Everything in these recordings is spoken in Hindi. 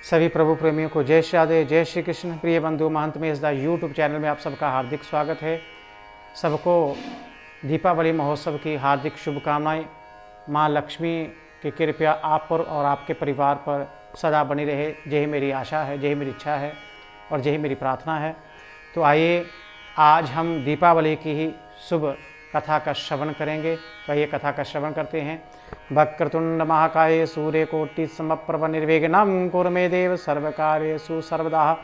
सभी प्रभु प्रेमियों को जय श्री राधे, जय श्री कृष्ण। प्रिय बंधु, महंत महेश दास यूट्यूब चैनल में आप सबका हार्दिक स्वागत है। सबको दीपावली महोत्सव की हार्दिक शुभकामनाएं। माँ लक्ष्मी की कृपया आप पर और आपके परिवार पर सदा बनी रहे, यही मेरी आशा है, यही मेरी इच्छा है और यही मेरी प्रार्थना है। तो आइए आज हम दीपावली की ही शुभ कथा का श्रवण करेंगे। तो आइए कथा का श्रवण करते हैं। वक्रतुंड महाकाय सूर्यकोटि समप्रभ निर्विघ्नं कुरु मे देव सर्वकार्येषु सर्वदा।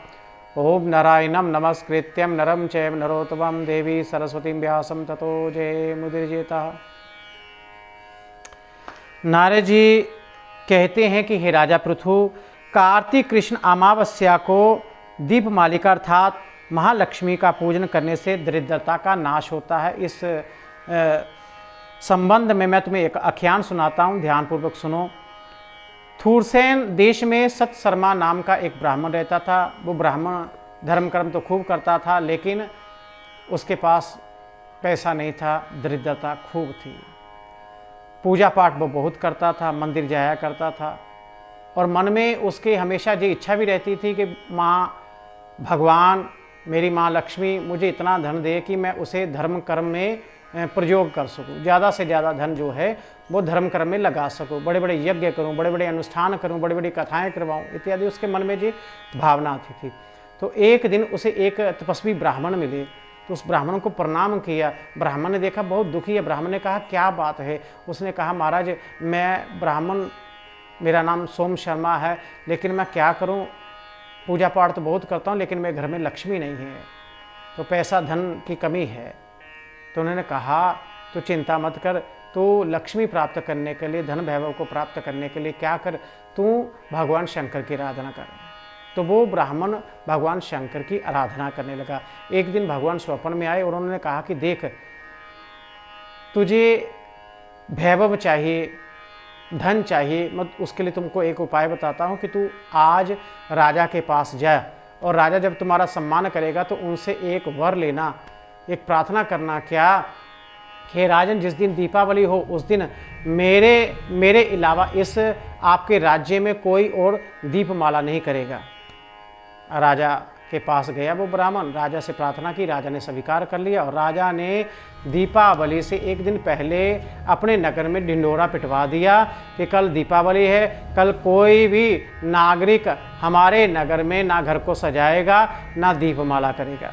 ओम नारायणं नमस्कृत्यं नरं चैव नरोत्तमं देवी सरस्वतीं व्यासं ततो जयमुदीरयेत्। नारद जी कहते हैं कि हे राजा पृथु, कार्तिक कृष्ण अमावस्या को दीपमालिका अर्थात महालक्ष्मी का पूजन करने से दरिद्रता का नाश होता है। इस संबंध में मैं तुम्हें एक आख्यान सुनाता हूँ, ध्यानपूर्वक सुनो। थूरसेन देश में सत शर्मा नाम का एक ब्राह्मण रहता था। वो ब्राह्मण धर्म कर्म तो खूब करता था, लेकिन उसके पास पैसा नहीं था, दरिद्रता खूब थी। पूजा पाठ वो बहुत करता था, मंदिर जाया करता था और मन में उसके हमेशा ये इच्छा भी रहती थी कि माँ भगवान, मेरी माँ लक्ष्मी मुझे इतना धन दे कि मैं उसे धर्म कर्म में प्रयोग कर सकूं, ज़्यादा से ज़्यादा धन जो है वो धर्म कर्म में लगा सकूं, बड़े बड़े यज्ञ करूं, बड़े बड़े अनुष्ठान करूं, बड़ी बड़ी कथाएं करवाऊं इत्यादि उसके मन में जी भावना आती थी। तो एक दिन उसे एक तपस्वी ब्राह्मण मिले, तो उस ब्राह्मण को प्रणाम किया। ब्राह्मण ने देखा बहुत दुखी है। ब्राह्मण ने कहा क्या बात है? उसने कहा महाराज, मैं ब्राह्मण, मेरा नाम सोम शर्मा है, लेकिन मैं क्या करूँ, पूजा पाठ तो बहुत करता हूँ, लेकिन मेरे घर में लक्ष्मी नहीं है, तो पैसा धन की कमी है। तो उन्होंने कहा तो चिंता मत कर, तू लक्ष्मी प्राप्त करने के लिए, धन वैभव को प्राप्त करने के लिए क्या कर, तू भगवान शंकर की आराधना कर। तो वो ब्राह्मण भगवान शंकर की आराधना करने लगा। एक दिन भगवान स्वप्न में आए और उन्होंने कहा कि देख, तुझे वैभव चाहिए, धन चाहिए, मैं उसके लिए तुमको एक उपाय बताता हूँ कि तू आज राजा के पास जा और राजा जब तुम्हारा सम्मान करेगा तो उनसे एक वर लेना, एक प्रार्थना करना। क्या? हे राजन, जिस दिन दीपावली हो उस दिन मेरे अलावा इस आपके राज्य में कोई और दीपमाला नहीं करेगा। राजा के पास गया वो ब्राह्मण, राजा से प्रार्थना की, राजा ने स्वीकार कर लिया और राजा ने दीपावली से एक दिन पहले अपने नगर में ढिंढोरा पिटवा दिया कि कल दीपावली है, कल कोई भी नागरिक हमारे नगर में ना घर को सजाएगा ना दीपमाला करेगा।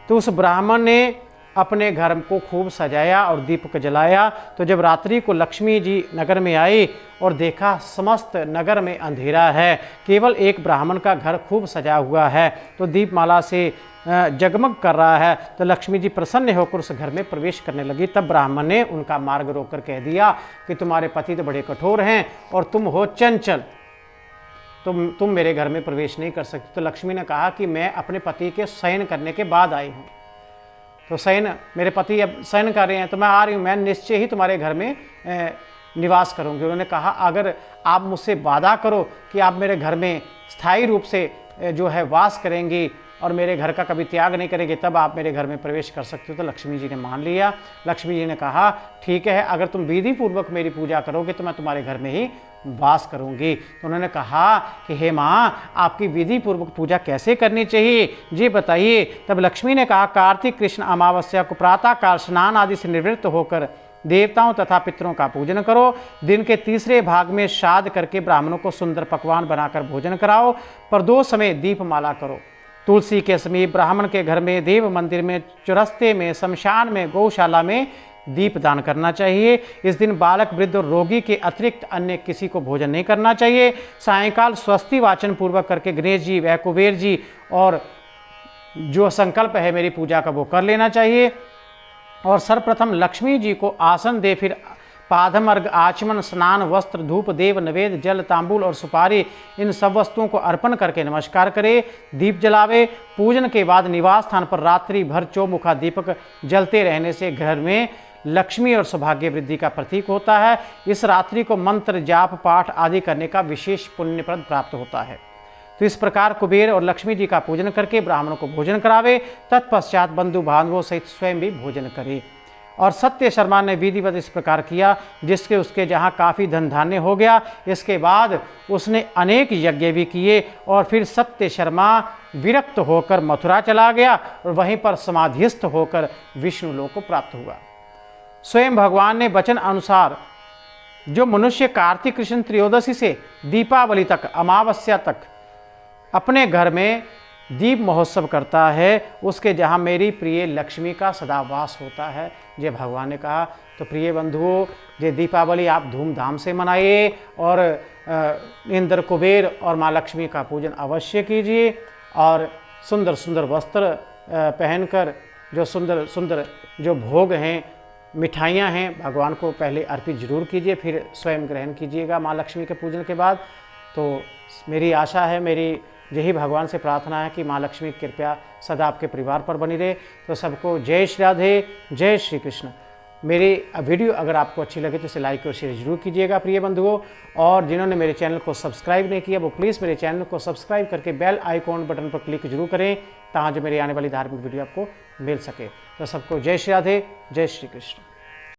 तो उस ब्राह्मण ने अपने घर को खूब सजाया और दीपक जलाया। तो जब रात्रि को लक्ष्मी जी नगर में आई और देखा समस्त नगर में अंधेरा है, केवल एक ब्राह्मण का घर खूब सजा हुआ है, तो दीपमाला से जगमग कर रहा है, तो लक्ष्मी जी प्रसन्न होकर उस घर में प्रवेश करने लगी। तब ब्राह्मण ने उनका मार्ग रोककर कह दिया कि तुम्हारे पति तो बड़े कठोर हैं और तुम हो चंचल, तुम मेरे घर में प्रवेश नहीं कर सकते। तो लक्ष्मी ने कहा कि मैं अपने पति के शयन करने के बाद आई हूँ, तो शयन, मेरे पति अब शयन कर रहे हैं तो मैं आ रही हूँ, मैं निश्चय ही तुम्हारे घर में निवास करूँगी। उन्होंने कहा अगर आप मुझसे वादा करो कि आप मेरे घर में स्थायी रूप से जो है वास करेंगी और मेरे घर का कभी त्याग नहीं करेंगे, तब आप मेरे घर में प्रवेश कर सकते हो। तो लक्ष्मी जी ने मान लिया। लक्ष्मी जी ने कहा ठीक है, अगर तुम विधि पूर्वक मेरी पूजा करोगे तो मैं तुम्हारे घर में ही वास करूंगी। तो उन्होंने कहा कि हे माँ, आपकी विधि पूर्वक पूजा कैसे करनी चाहिए जी बताइए। तब लक्ष्मी ने कहा कार्तिक कृष्ण अमावस्या को प्रातःकाल स्नान आदि से निवृत्त होकर देवताओं तथा पितरों का पूजन करो। दिन के तीसरे भाग में श्राद्ध करके ब्राह्मणों को सुंदर पकवान बनाकर भोजन कराओ। प्रदोष समय दीपमाला करो। तुलसी के समीप, ब्राह्मण के घर में, देव मंदिर में, चौरस्ते में, शमशान में, गौशाला में दीप दान करना चाहिए। इस दिन बालक, वृद्ध और रोगी के अतिरिक्त अन्य किसी को भोजन नहीं करना चाहिए। सायंकाल स्वस्ति वाचन पूर्वक करके गणेश जी व कुबेर जी और जो संकल्प है मेरी पूजा का वो कर लेना चाहिए। और सर्वप्रथम लक्ष्मी जी को आसन दे, फिर पादमर्घ, आचमन, स्नान, वस्त्र, धूप, देव नैवेद्य, जल, तांबूल और सुपारी, इन सब वस्तुओं को अर्पण करके नमस्कार करे, दीप जलावे। पूजन के बाद निवास स्थान पर रात्रि भर चौमुखा दीपक जलते रहने से घर में लक्ष्मी और सौभाग्य वृद्धि का प्रतीक होता है। इस रात्रि को मंत्र, जाप, पाठ आदि करने का विशेष पुण्यप्रद प्राप्त होता है। तो इस प्रकार कुबेर और लक्ष्मी जी का पूजन करके ब्राह्मणों को भोजन करावे। तत्पश्चात बंधु बांधवों सहित स्वयं भी भोजन करे। और सत्य शर्मा ने विधिवत इस प्रकार किया, जिसके उसके जहाँ काफ़ी धन धान्य हो गया। इसके बाद उसने अनेक यज्ञ भी किए और फिर सत्य शर्मा विरक्त होकर मथुरा चला गया और वहीं पर समाधिस्थ होकर विष्णु लोक को प्राप्त हुआ। स्वयं भगवान ने वचन अनुसार जो मनुष्य कार्तिक कृष्ण त्रयोदशी से दीपावली तक, अमावस्या तक अपने घर में दीप महोत्सव करता है, उसके जहाँ मेरी प्रिय लक्ष्मी का सदा वास होता है। ये भगवान ने कहा। तो प्रिय बंधुओं, ये दीपावली आप धूमधाम से मनाइए और इंद्र कुबेर और माँ लक्ष्मी का पूजन अवश्य कीजिए और सुंदर सुंदर वस्त्र पहनकर जो सुंदर सुंदर जो भोग हैं, मिठाइयाँ हैं, भगवान को पहले अर्पित जरूर कीजिए, फिर स्वयं ग्रहण कीजिएगा माँ लक्ष्मी के पूजन के बाद। तो मेरी आशा है, मेरी यही भगवान से प्रार्थना है कि माँ लक्ष्मी की कृपा सदा आपके परिवार पर बनी रहे। तो सबको जय श्री राधे, जय श्री कृष्ण। मेरी वीडियो अगर आपको अच्छी लगे तो इसे लाइक और शेयर जरूर कीजिएगा प्रिय बंधुओं, और जिन्होंने मेरे चैनल को सब्सक्राइब नहीं किया वो प्लीज़ मेरे चैनल को सब्सक्राइब करके बेल आइकॉन बटन पर क्लिक जरूर करें, ताकि जो मेरी आने वाली धार्मिक वीडियो आपको मिल सके। तो सबको जय श्री राधे, जय श्री कृष्ण।